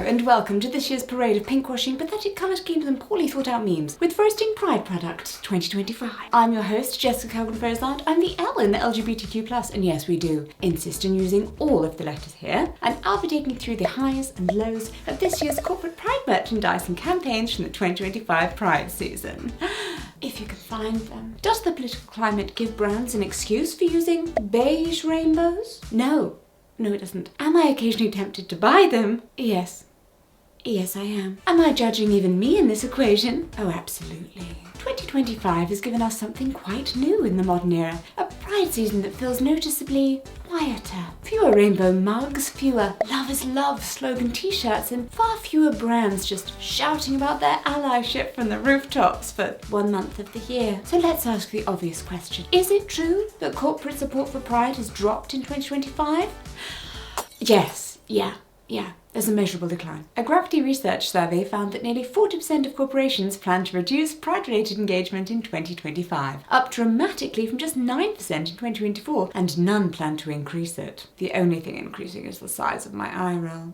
and welcome to this year's parade of pinkwashing, pathetic colour schemes and poorly thought out memes with Roasting Pride Product 2025. I'm your host, Jessica Kellgren-Fozard. I'm the L in the LGBTQ+, and yes, we do insist on using all of the letters here, and I'll be taking you through the highs and lows of this year's corporate Pride merchandise and campaigns from the 2025 Pride season. If you can find them. Does the political climate give brands an excuse for using beige rainbows? No. No, it doesn't. Am I occasionally tempted to buy them? Yes. Yes, I am. Am I judging even me in this equation? Oh, absolutely. 2025 has given us something quite new in the modern era. A Pride season that feels noticeably quieter. Fewer rainbow mugs, fewer love is love slogan t-shirts, and far fewer brands just shouting about their allyship from the rooftops for 1 month of the year. So let's ask the obvious question. Is it true that corporate support for Pride has dropped in 2025? Yes. Yeah. There's a measurable decline. A Gravity research survey found that nearly 40% of corporations plan to reduce Pride-related engagement in 2025, up dramatically from just 9% in 2024, and none plan to increase it. The only thing increasing is the size of my eye roll.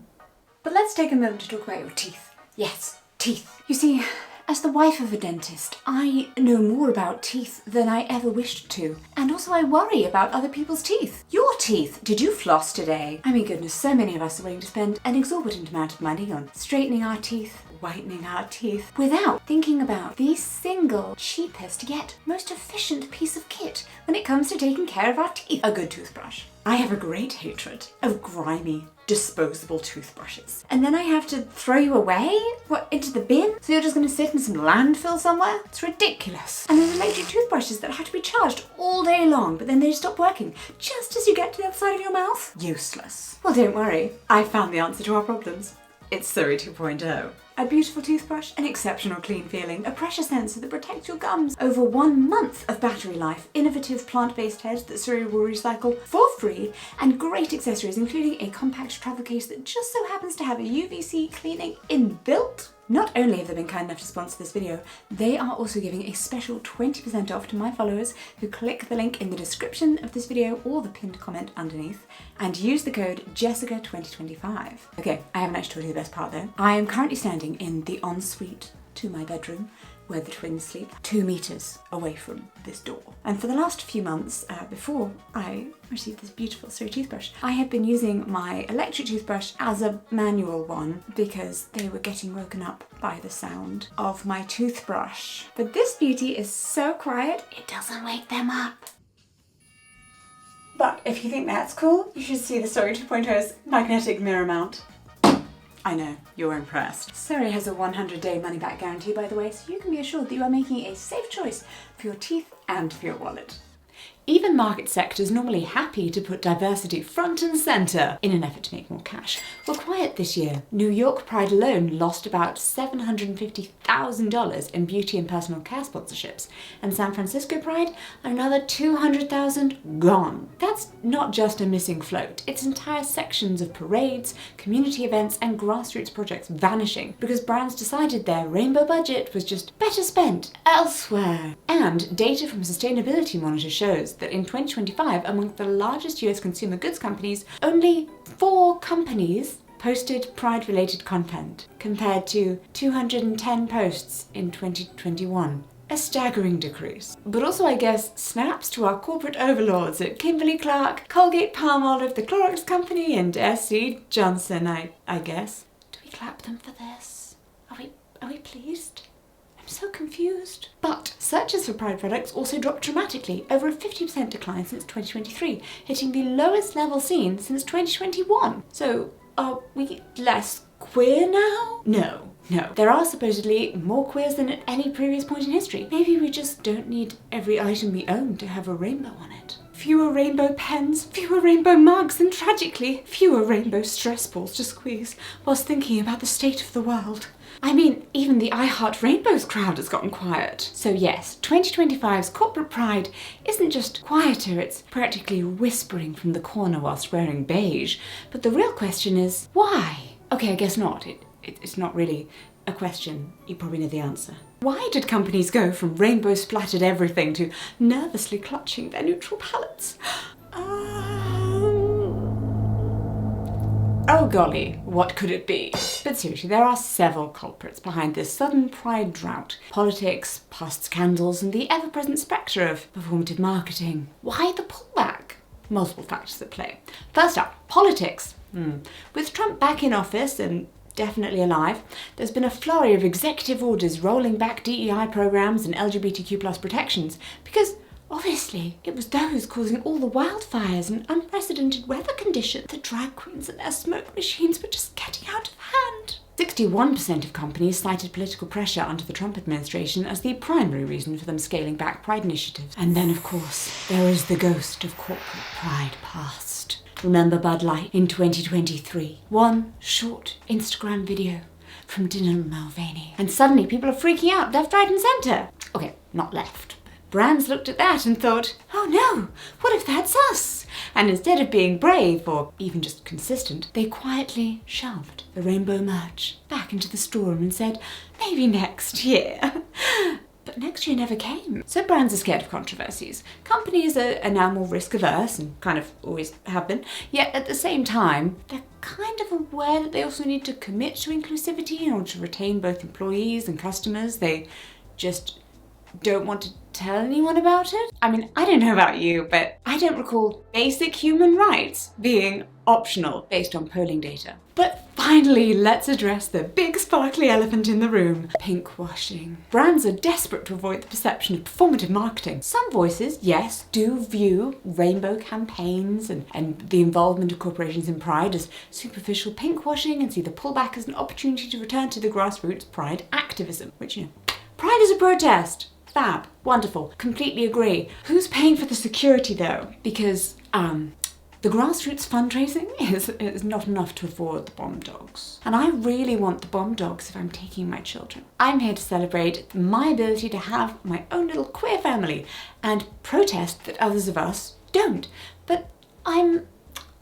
But let's take a moment to talk about your teeth. Yes, teeth. You see, as the wife of a dentist, I know more about teeth than I ever wished to. And also I worry about other people's teeth. Your teeth! Did you floss today? I mean, goodness, so many of us are willing to spend an exorbitant amount of money on straightening our teeth, whitening our teeth, without thinking about the single, cheapest, yet most efficient piece of kit when it comes to taking care of our teeth. A good toothbrush. I have a great hatred of grimy, disposable toothbrushes. And then I have to throw you away? What, into the bin? So you're just gonna sit in some landfill somewhere? It's ridiculous. And there's electric toothbrushes that have to be charged all day long, but then they stop working just as you get to the other side of your mouth. Useless. Well, don't worry. I found the answer to our problems. It's Surrey 2.0. A beautiful toothbrush, an exceptional clean feeling, a pressure sensor that protects your gums, over 1 month of battery life, innovative plant-based heads that Surrey will recycle for free, and great accessories including a compact travel case that just so happens to have a UVC cleaning inbuilt. Not only have they been kind enough to sponsor this video, they are also giving a special 20% off to my followers who click the link in the description of this video or the pinned comment underneath and use the code Jessica2025. Okay, I haven't actually told you the best part though. I am currently standing in the ensuite to my bedroom where the twins sleep, 2 meters away from this door. And for the last few months, before I received this beautiful Surrey toothbrush, I had been using my electric toothbrush as a manual one because they were getting woken up by the sound of my toothbrush. But this beauty is so quiet, it doesn't wake them up. But if you think that's cool, you should see the Surrey 2.0's magnetic mirror mount. I know, you're impressed. Surrey has a 100-day money-back guarantee, by the way, so you can be assured that you are making a safe choice for your teeth and for your wallet. Even market sectors normally happy to put diversity front and centre in an effort to make more cash were quiet this year. New York Pride alone lost about $750,000 in beauty and personal care sponsorships, and San Francisco Pride another $200,000 gone. That's not just a missing float, it's entire sections of parades, community events and grassroots projects vanishing because brands decided their rainbow budget was just better spent elsewhere. And data from Sustainability Monitor shows that in 2025, among the largest US consumer goods companies, only 4 companies posted Pride-related content, compared to 210 posts in 2021. A staggering decrease. But also, I guess, snaps to our corporate overlords at Kimberly-Clark, Colgate-Palmolive, the Clorox Company, and SC Johnson, I guess. Do we clap them for this? Are we pleased? I'm so confused. But searches for Pride products also dropped dramatically, over a 50% decline since 2023, hitting the lowest level seen since 2021. So, are we less queer now? No. There are supposedly more queers than at any previous point in history. Maybe we just don't need every item we own to have a rainbow on it. Fewer rainbow pens, fewer rainbow mugs, and tragically, fewer rainbow stress balls to squeeze whilst thinking about the state of the world. I mean, even the I Heart Rainbows crowd has gotten quiet. So yes, 2025's corporate pride isn't just quieter, it's practically whispering from the corner whilst wearing beige. But the real question is, why? Okay, I guess not. It's not really a question. You probably know the answer. Why did companies go from rainbow-splattered everything to nervously clutching their neutral palettes? Oh golly, what could it be? But seriously, there are several culprits behind this sudden pride drought. Politics, past scandals, and the ever-present spectre of performative marketing. Why the pullback? Multiple factors at play. First up, politics. With Trump back in office and definitely alive, there's been a flurry of executive orders rolling back DEI programs and LGBTQ+ protections because obviously, it was those causing all the wildfires and unprecedented weather conditions. The drag queens and their smoke machines were just getting out of hand. 61% of companies cited political pressure under the Trump administration as the primary reason for them scaling back pride initiatives. And then, of course, there is the ghost of corporate pride past. Remember Bud Light in 2023? One short Instagram video from Dylan Mulvaney. And suddenly people are freaking out left, right and centre. Okay, not left. Brands looked at that and thought, oh no, what if that's us? And instead of being brave or even just consistent, they quietly shoved the rainbow merch back into the storeroom and said, maybe next year. But next year never came. So brands are scared of controversies. Companies are now more risk averse and kind of always have been. Yet at the same time, they're kind of aware that they also need to commit to inclusivity in order to retain both employees and customers. They just don't want to tell anyone about it. I mean, I don't know about you, but I don't recall basic human rights being optional based on polling data. But finally, let's address the big sparkly elephant in the room, pinkwashing. Brands are desperate to avoid the perception of performative marketing. Some voices, yes, do view rainbow campaigns and the involvement of corporations in pride as superficial pinkwashing and see the pullback as an opportunity to return to the grassroots pride activism, which, pride is a protest. Fab. Wonderful. Completely agree. Who's paying for the security though? Because, the grassroots fundraising is not enough to afford the bomb dogs. And I really want the bomb dogs if I'm taking my children. I'm here to celebrate my ability to have my own little queer family and protest that others of us don't. But I'm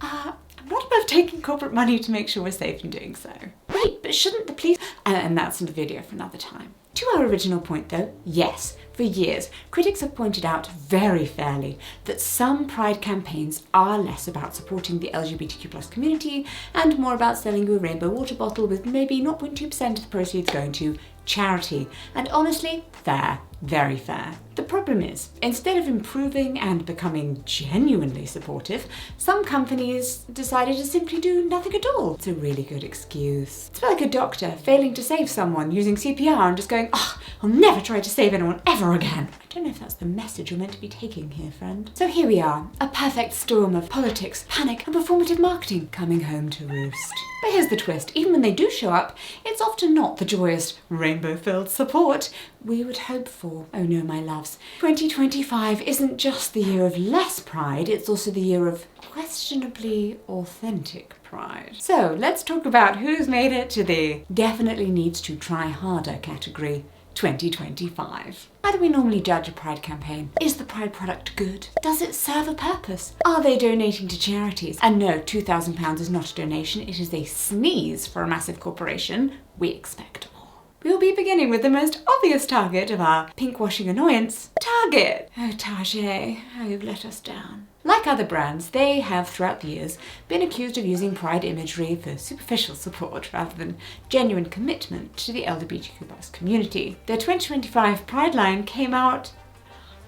not above taking corporate money to make sure we're safe in doing so. Wait, but shouldn't the police... And that's in the video for another time. To our original point though, yes, for years, critics have pointed out very fairly that some pride campaigns are less about supporting the LGBTQ+ community and more about selling you a rainbow water bottle with maybe 0.2% of the proceeds going to charity. And honestly, fair. Very fair. The problem is, instead of improving and becoming genuinely supportive, some companies decided to simply do nothing at all. It's a really good excuse. It's like a doctor failing to save someone using CPR and just going, oh, I'll never try to save anyone ever again. I don't know if that's the message you're meant to be taking here, friend. So here we are, a perfect storm of politics, panic, and performative marketing coming home to roost. But here's the twist, even when they do show up, it's often not the joyous, rainbow-filled support we would hope for. Oh no, my loves. 2025 isn't just the year of less pride, it's also the year of questionably authentic pride. So let's talk about who's made it to the definitely needs to try harder category 2025. How do we normally judge a pride campaign? Is the pride product good? Does it serve a purpose? Are they donating to charities? And no, £2,000 is not a donation, it is a sneeze for a massive corporation. We expect more. We'll be beginning with the most obvious target of our pinkwashing annoyance, Target. Oh, Target, how you've let us down. Like other brands, they have throughout the years been accused of using pride imagery for superficial support rather than genuine commitment to the LGBTQ+ community. Their 2025 Pride line came out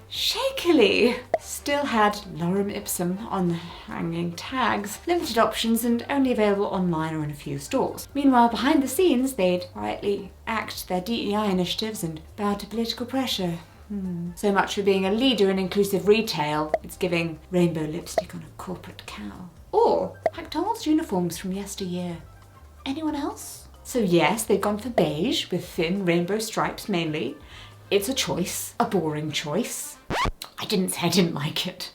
shakily. Still had lorem ipsum on the hanging tags, limited options and only available online or in a few stores. Meanwhile, behind the scenes, they'd quietly axed their DEI initiatives and bowed to political pressure. So much for being a leader in inclusive retail. It's giving rainbow lipstick on a corporate cow. Or McDonald's uniforms from yesteryear. Anyone else? So yes, they've gone for beige with thin rainbow stripes mainly. It's a choice, a boring choice. I didn't say I didn't like it.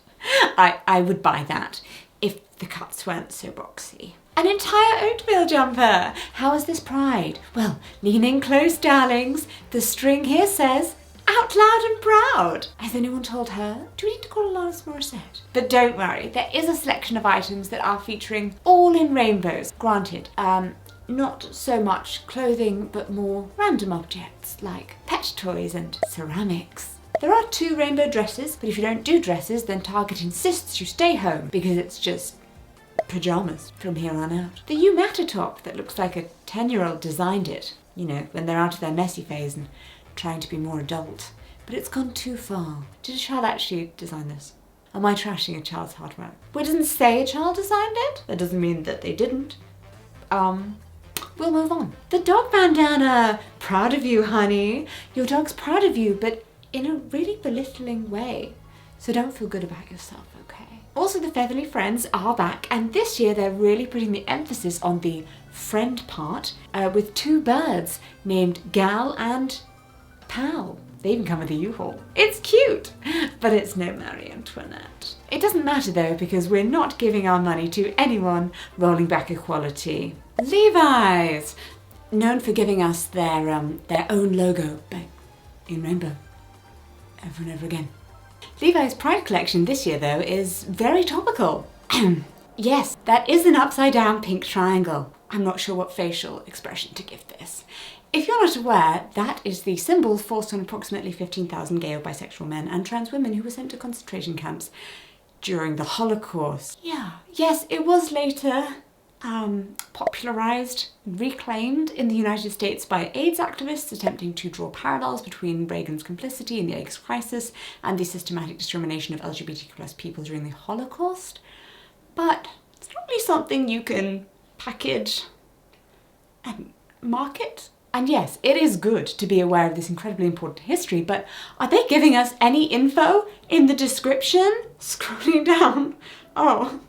I would buy that if the cuts weren't so boxy. An entire oatmeal jumper! How is this pride? Well, lean in close, darlings. The string here says, out loud and proud. Has anyone told her? Do we need to call Alanis Morissette? But don't worry, there is a selection of items that are featuring all in rainbows. Granted, not so much clothing, but more random objects like pet toys and ceramics. There are 2 rainbow dresses, but if you don't do dresses, then Target insists you stay home because it's just pajamas from here on out. The You Matter top that looks like a 10-year-old designed it, you know, when they're out of their messy phase and trying to be more adult. But it's gone too far. Did a child actually design this? Am I trashing a child's hard work? Well, it doesn't say a child designed it. That doesn't mean that they didn't. We'll move on. The dog bandana. Proud of you, honey. Your dog's proud of you, but in a really belittling way. So don't feel good about yourself, okay? Also, the Featherly Friends are back, and this year they're really putting the emphasis on the friend part with 2 birds named Gal and Pal. They even come with a U-Haul. It's cute, but it's no Marie Antoinette. It doesn't matter though, because we're not giving our money to anyone rolling back equality. Levi's, known for giving us their own logo in rainbow, over and over again. Levi's Pride collection this year though is very topical. Yes, that is an upside down pink triangle. I'm not sure what facial expression to give this. If you're not aware, that is the symbol forced on approximately 15,000 gay or bisexual men and trans women who were sent to concentration camps during the Holocaust. Yeah. Yes, it was later popularized, reclaimed in the United States by AIDS activists attempting to draw parallels between Reagan's complicity in the AIDS crisis and the systematic discrimination of LGBTQ+ people during the Holocaust. But it's not really something you can package and market. And yes, it is good to be aware of this incredibly important history, but are they giving us any info in the description? Scrolling down. Oh.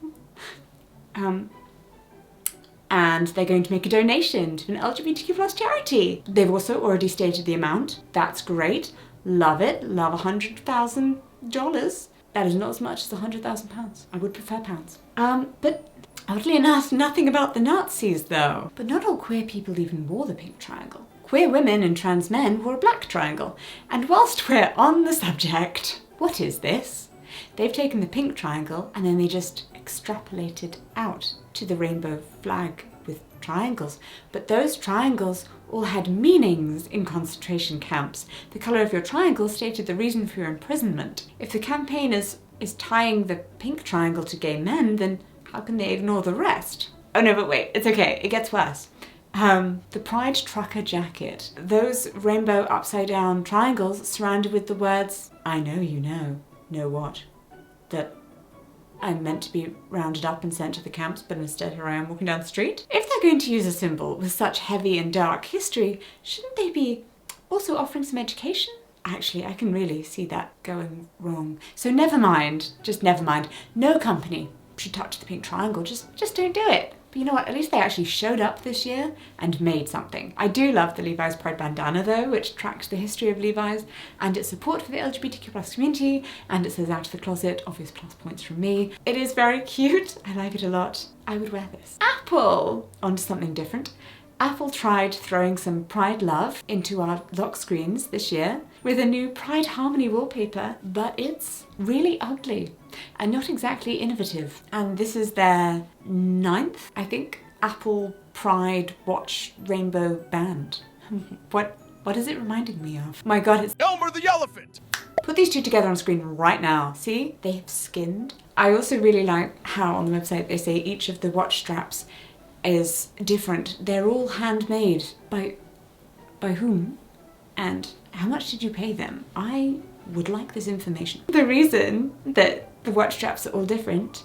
And they're going to make a donation to an LGBTQ+ charity. They've also already stated the amount. That's great. Love it. Love $100,000. That is not as much as £100,000. I would prefer pounds. But oddly enough, nothing about the Nazis though. But not all queer people even wore the pink triangle. Queer women and trans men wore a black triangle. And whilst we're on the subject, what is this? They've taken the pink triangle and then they just extrapolated out to the rainbow flag with triangles. But those triangles all had meanings in concentration camps. The colour of your triangle stated the reason for your imprisonment. If the campaign is tying the pink triangle to gay men, then how can they ignore the rest? Oh no, but wait, it's okay, it gets worse. The Pride Trucker jacket. Those rainbow upside down triangles surrounded with the words, I know you know what? That I'm meant to be rounded up and sent to the camps, but instead here I am walking down the street. If they're going to use a symbol with such heavy and dark history, shouldn't they be also offering some education? Actually, I can really see that going wrong. So never mind, just never mind. No company should touch the pink triangle, just don't do it. But you know what, at least they actually showed up this year and made something. I do love the Levi's Pride bandana though, which tracks the history of Levi's and its support for the LGBTQ+ community, and it says out of the closet, obvious plus points from me. It is very cute, I like it a lot. I would wear this. Apple! On to something different. Apple tried throwing some Pride love into our lock screens this year with a new Pride Harmony wallpaper, but it's really ugly and not exactly innovative. And this is their 9th, I think, Apple Pride Watch Rainbow Band. What is it reminding me of? My god, it's Elmer the Elephant! Put these 2 together on screen right now. See? They have skinned. I also really like how on the website they say each of the watch straps is different. They're all handmade. By whom? And how much did you pay them? I would like this information. The reason that the watch straps are all different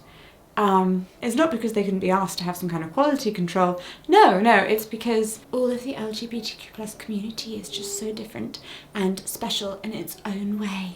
is not because they couldn't be asked to have some kind of quality control. No, it's because all of the LGBTQ+ community is just so different and special in its own way.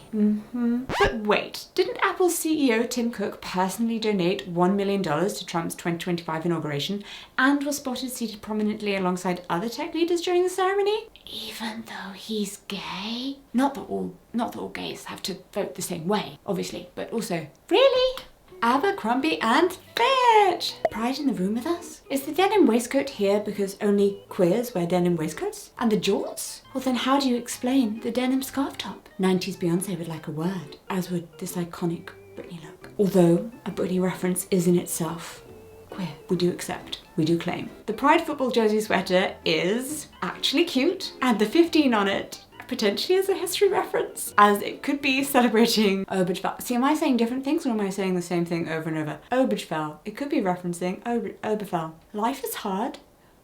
But wait, didn't Apple's CEO Tim Cook personally donate $1 million to Trump's 2025 inauguration and was spotted seated prominently alongside other tech leaders during the ceremony? Even though he's gay? Not that all gays have to vote the same way, obviously, but also, really? Abercrombie and Fitch! Pride in the room with us? Is the denim waistcoat here because only queers wear denim waistcoats? And the jorts? Well then how do you explain the denim scarf top? 90s Beyonce would like a word, as would this iconic Britney look. Although a Britney reference is in itself queer. We do accept, we do claim. The Pride football jersey sweater is actually cute, and the 15 on it potentially as a history reference, as it could be celebrating Obergefell. See, am I saying different things or am I saying the same thing over and over? Obergefell. It could be referencing Obergefell. Life is hard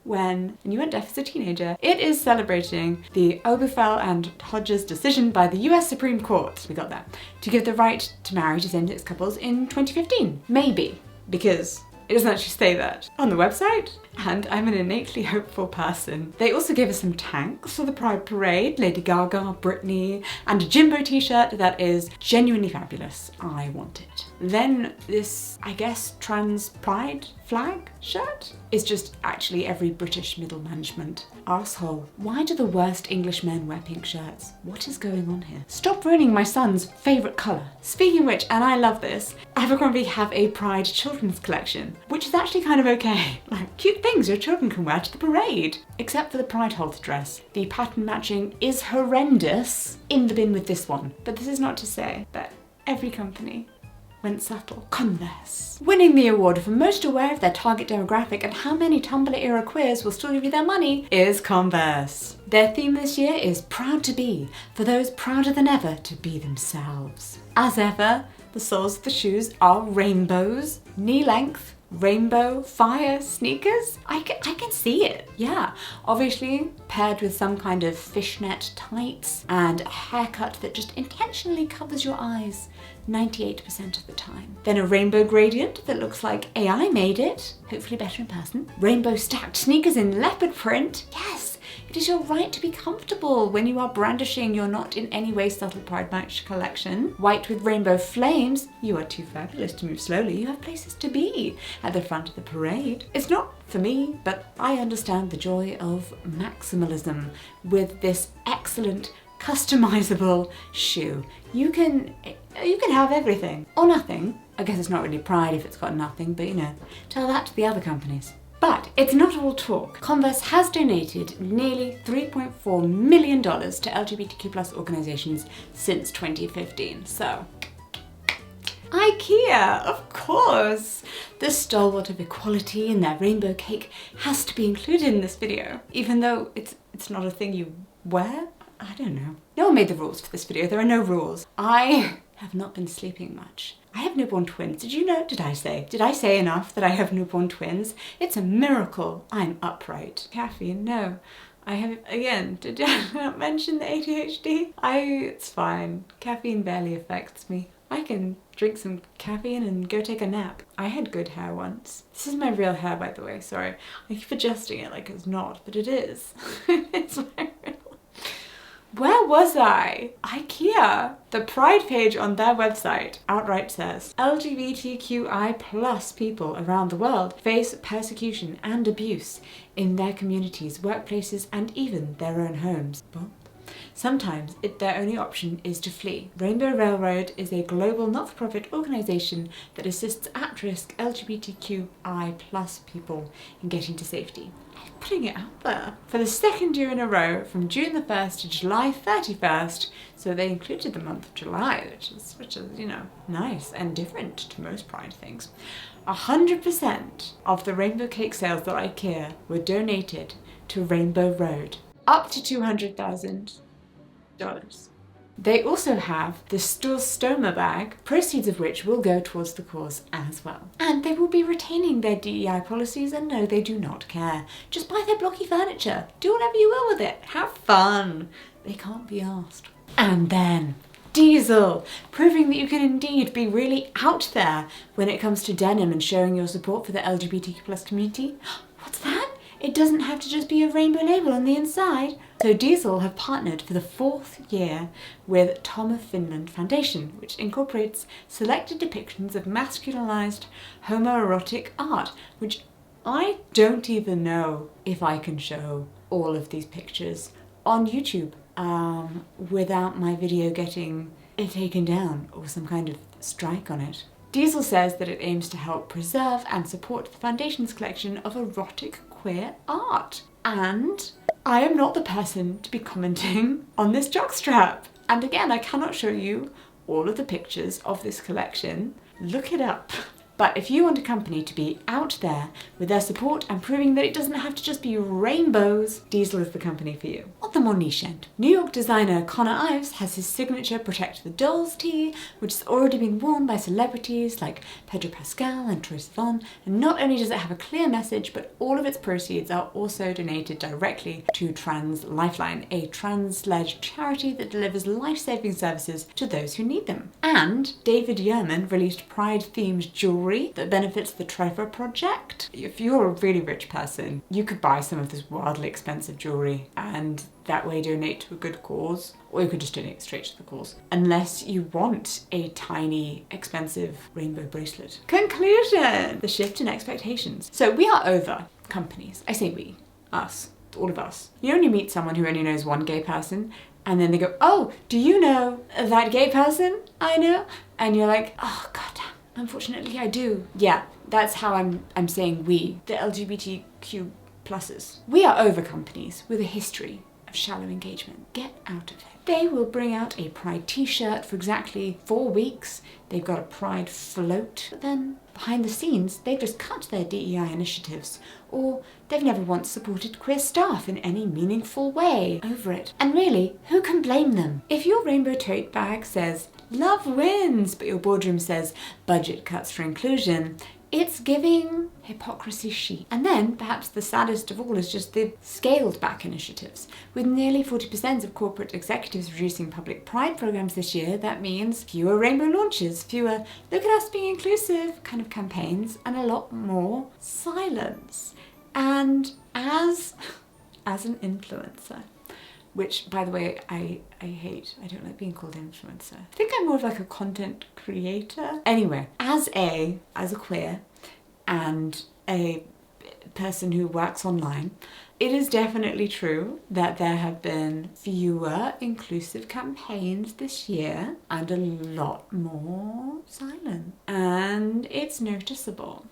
when you went deaf as a teenager. It is celebrating the Obergefell and Hodges decision by the US Supreme Court, we got that, to give the right to marry to same-sex couples in 2015. Maybe, because it doesn't actually say that on the website, and I'm an innately hopeful person. They also gave us some tanks for the Pride Parade, Lady Gaga, Britney, and a Jimbo t-shirt that is genuinely fabulous. I want it. Then this, I guess, trans pride flag shirt is just actually every British middle management arsehole. Why do the worst English men wear pink shirts? What is going on here? Stop ruining my son's favourite colour. Speaking of which, and I love this, Abercrombie have a Pride children's collection, which is actually kind of okay. Like, cute things your children can wear to the parade. Except for the Pride halter dress. The pattern matching is horrendous. In the bin with this one. But this is not to say that every company went subtle. Converse. Winning the award for most aware of their target demographic and how many Tumblr era queers will still give you their money is Converse. Their theme this year is Proud to Be, for those prouder than ever to be themselves. As ever, the soles of the shoes are rainbows, knee-length, rainbow fire sneakers. I can see it. Yeah, obviously paired with some kind of fishnet tights and a haircut that just intentionally covers your eyes 98% of the time. Then a rainbow gradient that looks like AI made it, hopefully better in person. Rainbow stacked sneakers in leopard print. Yes, it is your right to be comfortable when you are brandishing your not in any way subtle Pride Match collection. White with rainbow flames. You are too fabulous to move slowly. You have places to be at the front of the parade. It's not for me, but I understand the joy of maximalism with this excellent customizable shoe. You can have everything or nothing. I guess it's not really Pride if it's got nothing, but you know, tell that to the other companies. But it's not all talk. Converse has donated nearly $3.4 million to LGBTQ+ organisations since 2015, so IKEA, of course! The stalwart of equality in their rainbow cake has to be included in this video, even though it's not a thing you wear? I don't know. No one made the rules for this video. There are no rules. I have not been sleeping much. I have newborn twins. Did you know? Did I say enough that I have newborn twins? It's a miracle I'm upright. Caffeine, no. I have, again, did I not mention the ADHD? It's fine. Caffeine barely affects me. I can drink some caffeine and go take a nap. I had good hair once. This is my real hair, by the way, sorry. I keep adjusting it like it's not, but it is. It's my real. Where was I? IKEA. The Pride page on their website outright says, LGBTQI+ people around the world face persecution and abuse in their communities, workplaces, and even their own homes. Well, sometimes their only option is to flee. Rainbow Railroad is a global not-for-profit organisation that assists at-risk LGBTQI+ people in getting to safety. I'm putting it out there. For the second year in a row, from June the 1st to July 31st, so they included the month of July, which is, you know, nice and different to most Pride things. 100% of the rainbow cake sales at IKEA were donated to Rainbow Road. Up to $200,000. They also have the Stoma bag, proceeds of which will go towards the cause as well. And they will be retaining their DEI policies, and no, they do not care. Just buy their blocky furniture. Do whatever you will with it. Have fun. They can't be asked. And then Diesel, proving that you can indeed be really out there when it comes to denim and showing your support for the LGBTQ+ community. What's that? It doesn't have to just be a rainbow label on the inside. So Diesel have partnered for the 4th year with Tom of Finland Foundation, which incorporates selected depictions of masculinized homoerotic art, which I don't even know if I can show all of these pictures on YouTube without my video getting taken down or some kind of strike on it. Diesel says that it aims to help preserve and support the Foundation's collection of erotic queer art. And I am not the person to be commenting on this jockstrap. And again, I cannot show you all of the pictures of this collection. Look it up. But if you want a company to be out there with their support and proving that it doesn't have to just be rainbows, Diesel is the company for you. at the more niche end. New York designer Connor Ives has his signature Protect the Dolls tee, which has already been worn by celebrities like Pedro Pascal and Troye Sivan, and not only does it have a clear message, but all of its proceeds are also donated directly to Trans Lifeline, a trans-led charity that delivers life-saving services to those who need them. And David Yurman released Pride-themed jewellery that benefits the Trevor Project. If you're a really rich person, you could buy some of this wildly expensive jewellery and that way donate to a good cause, or you could just donate straight to the cause, unless you want a tiny, expensive rainbow bracelet. Conclusion! The shift in expectations. So we are over companies. I say we, us, all of us. You only meet someone who only knows one gay person, and then they go, oh, do you know that gay person I know? And you're like, oh, goddamn, unfortunately I do. Yeah, that's how I'm saying we, the LGBTQ pluses. We are over companies with a history of shallow engagement. Get out of it. They will bring out a Pride t-shirt for exactly 4 weeks. They've got a Pride float. But then behind the scenes, they've just cut their DEI initiatives, or they've never once supported queer staff in any meaningful way. Over it. And really, who can blame them? If your rainbow tote bag says, love wins, but your boardroom says, budget cuts for inclusion, it's giving hypocrisy chic. And then, perhaps the saddest of all is just the scaled back initiatives. With nearly 40% of corporate executives reducing public pride programs this year, that means fewer rainbow launches, fewer look at us being inclusive kind of campaigns, and a lot more silence. And as an influencer, which, by the way, I hate. I don't like being called influencer. I think I'm more of like a content creator. Anyway, as a queer and a person who works online, it is definitely true that there have been fewer inclusive campaigns this year and a lot more silent. And it's noticeable.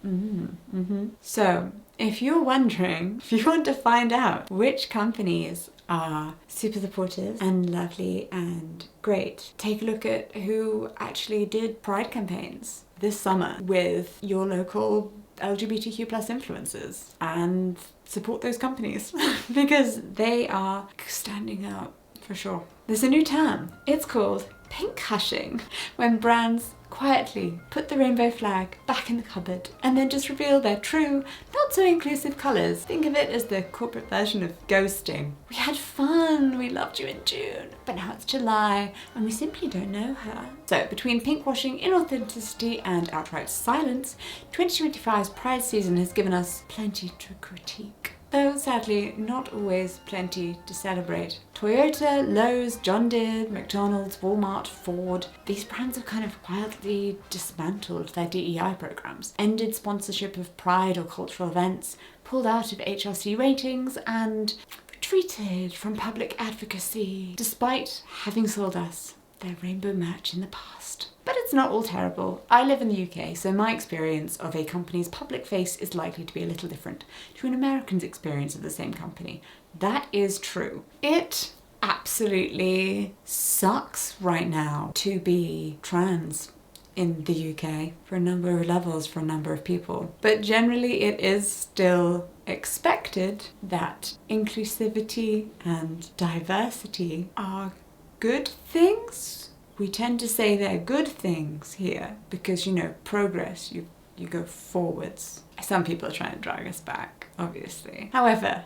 So, if you're wondering, if you want to find out which companies are super supportive and lovely and great, take a look at who actually did Pride campaigns this summer with your local LGBTQ plus influencers and support those companies because they are standing out for sure. There's a new term. It's called pink hushing, when brands quietly put the rainbow flag back in the cupboard and then just reveal their true, not so inclusive colours. Think of it as the corporate version of ghosting. We had fun, we loved you in June, but now it's July and we simply don't know her. So between pinkwashing, inauthenticity and outright silence, 2025's Pride season has given us plenty to critique. Though sadly, not always plenty to celebrate. Toyota, Lowe's, John Deere, McDonald's, Walmart, Ford, these brands have kind of quietly dismantled their DEI programs, ended sponsorship of Pride or cultural events, pulled out of HRC ratings, and retreated from public advocacy, despite having sold us their rainbow merch in the past. But it's not all terrible. I live in the UK, so my experience of a company's public face is likely to be a little different to an American's experience of the same company. That is true. It absolutely sucks right now to be trans in the UK for a number of levels for a number of people. But generally it is still expected that inclusivity and diversity are good things. We tend to say they're good things here because, you know, progress, you go forwards. Some people are trying to drag us back, obviously. However,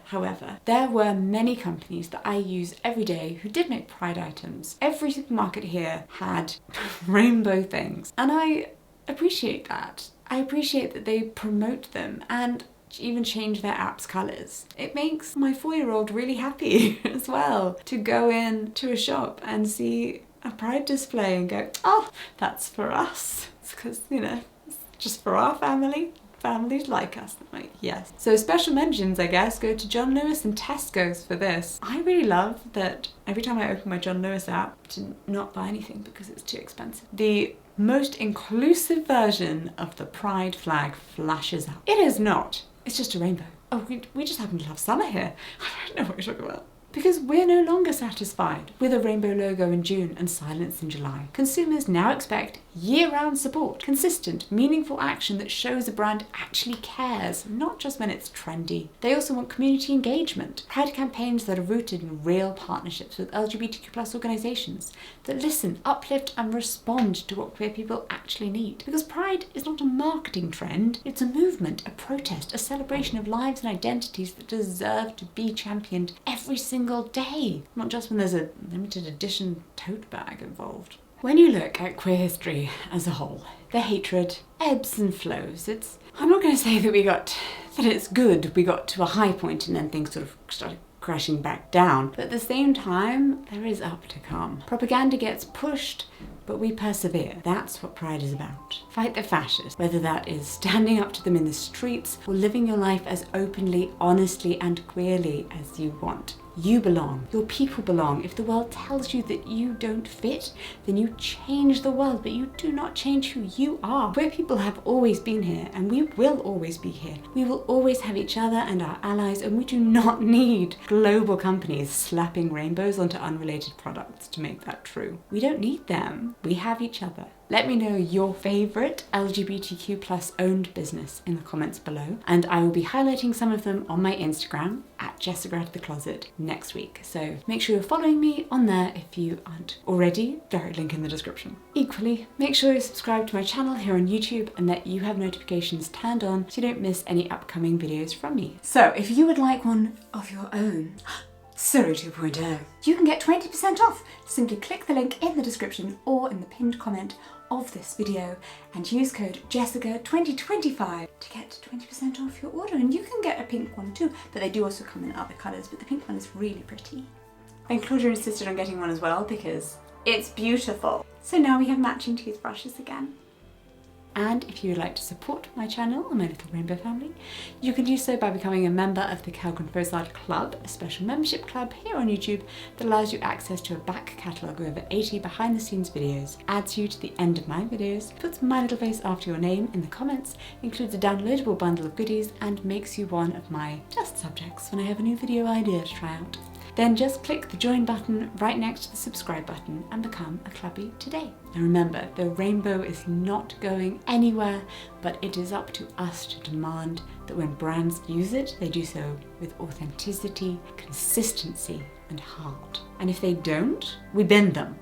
there were many companies that I use every day who did make Pride items. Every supermarket here had rainbow things, and I appreciate that. I appreciate that they promote them and even change their app's colours. It makes my 4-year-old really happy as well to go in to a shop and see a Pride display and go, oh, that's for us. It's because, you know, it's just for our family. Families like us. I'm like, yes. So special mentions, I guess, go to John Lewis and Tesco's for this. I really love that every time I open my John Lewis app to not buy anything because it's too expensive, the most inclusive version of the Pride flag flashes up. It is not. It's just a rainbow. Oh, we just happen to have summer here. I don't know what you're talking about. Because we're no longer satisfied with a rainbow logo in June and silence in July. Consumers now expect year-round support, consistent, meaningful action that shows a brand actually cares, not just when it's trendy. They also want community engagement, Pride campaigns that are rooted in real partnerships with LGBTQ+ organisations that listen, uplift and respond to what queer people actually need. Because Pride is not a marketing trend, it's a movement, a protest, a celebration of lives and identities that deserve to be championed every single day, not just when there's a limited edition tote bag involved. When you look at queer history as a whole, the hatred ebbs and flows. I'm not going to say that it's good, we got to a high point and then things sort of started crashing back down. But at the same time, there is up to come. Propaganda gets pushed, but we persevere. That's what Pride is about. Fight the fascists, whether that is standing up to them in the streets or living your life as openly, honestly and queerly as you want. You belong. Your people belong. If the world tells you that you don't fit, then you change the world, but you do not change who you are. Queer people have always been here, and we will always be here. We will always have each other and our allies, and we do not need global companies slapping rainbows onto unrelated products to make that true. We don't need them. We have each other. Let me know your favourite LGBTQ+ owned business in the comments below, and I will be highlighting some of them on my Instagram at JessicaOutofTheCloset next week. So make sure you're following me on there if you aren't already. Direct link in the description. Equally, make sure you subscribe to my channel here on YouTube and that you have notifications turned on so you don't miss any upcoming videos from me. So if you would like one of your own, Siri 2.0, you can get 20% off. Simply click the link in the description or in the pinned comment of this video and use code Jessica2025 to get 20% off your order. And you can get a pink one too, but they do also come in other colours, but the pink one is really pretty. And Claudia insisted on getting one as well because it's beautiful. So now we have matching toothbrushes again. And if you would like to support my channel and my little rainbow family, you can do so by becoming a member of the Kellgren-Fozard Club, a special membership club here on YouTube that allows you access to a back catalogue of over 80 behind the scenes videos, adds you to the end of my videos, puts my little face after your name in the comments, includes a downloadable bundle of goodies, and makes you one of my test subjects when I have a new video idea to try out. Then just click the join button right next to the subscribe button and become a clubby today. And remember, the rainbow is not going anywhere, but it is up to us to demand that when brands use it, they do so with authenticity, consistency, and heart. And if they don't, we bend them.